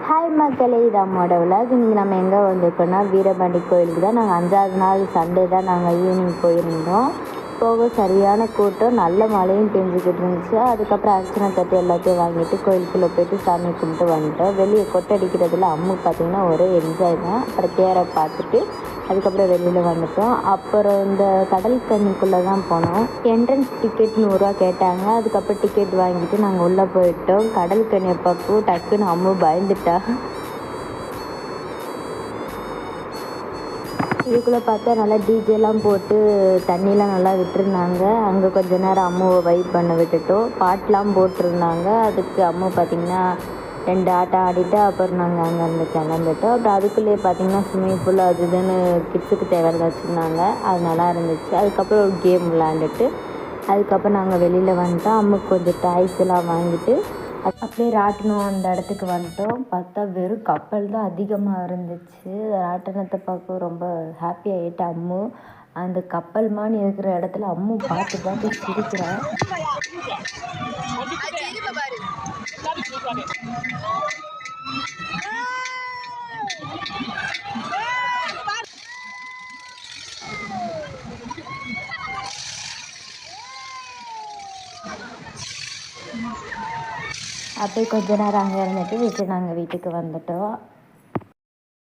Hi மக்களே, இது அம்மோட vlog. இன்றைக்கி நம்ம எங்கே வந்திருக்கோன்னா வீரபாண்டி கோயிலுக்கு தான். நாங்கள் 5வது நாள் சண்டே தான் நாங்கள் ஈவினிங் போயிருந்தோம். போக சரியான கூட்டம், நல்ல மழையும் பெஞ்சிக்கிட்டு இருந்துச்சு. அதுக்கப்புறம் அர்ச்சனை தட்டு எல்லாத்தையும் வாங்கிட்டு கோயிலுக்குள்ளே போய்ட்டு சாமி கும்பிட்டு வந்துட்டோம். வெளியே கொட்டடிக்கிறதுல அம்மு பார்த்திங்கன்னா ஒரே என்ஜாய் தான். அப்புறம் தேரை பார்த்துட்டு அதுக்கப்புறம் வெளியில் வந்துட்டோம். அப்புறம் இந்த கடல் தண்ணிக்குள்ளே தான் போனோம். என்ட்ரன்ஸ் டிக்கெட் 100 கேட்டாங்க. அதுக்கப்புறம் டிக்கெட் வாங்கிட்டு நாங்கள் உள்ளே போயிட்டோம். கடல் கண்ணியை பார்க்கவும் டக்குன்னு அம்மு பயந்துட்டா. இதுக்குள்ளே பார்த்தா நல்லா டிஜேலாம் போட்டு தண்ணிலாம் நல்லா விட்டுருந்தாங்க. அங்கே கொஞ்ச நேரம் அம்முவை வைப் பண்ண விட்டுட்டோம். பாட்டெலாம் போட்டிருந்தாங்க. அதுக்கு அம்மு பார்த்திங்கன்னா 2 ஆட்டம் ஆடிட்டு அப்புறம் நாங்கள் அங்கேருந்து கிளம்பிட்டோம். அப்புறம் அதுக்குள்ளேயே பார்த்திங்கன்னா ஸ்விம்மிங் பூல் அது இதுன்னு கிட்ஸுக்கு தேவையானதை வச்சுருந்தாங்க. அது நல்லா இருந்துச்சு. அதுக்கப்புறம் ஒரு கேம் விளாண்டுட்டு அதுக்கப்புறம் நாங்கள் வெளியில் வந்துட்டோம். அம்முக்கு கொஞ்சம் டாய்ஸ் எல்லாம் வாங்கிட்டு அப்படியே ராட்டினம் அந்த இடத்துக்கு வந்துட்டோம். பார்த்தா வெறும் கப்பல் தான் அதிகமாக இருந்துச்சு. ராட்டினத்தை பார்க்க ரொம்ப ஹாப்பி ஆகிட்டு அம்மு அந்த கப்பல் மாதிரி இருக்கிற இடத்துல அம்மு பார்த்து பார்த்து சிரிக்கிறான். அப்படியே கொஞ்ச நேரம் அங்கே இருந்துட்டு நாங்கள் வீட்டுக்கு வந்துட்டோம்.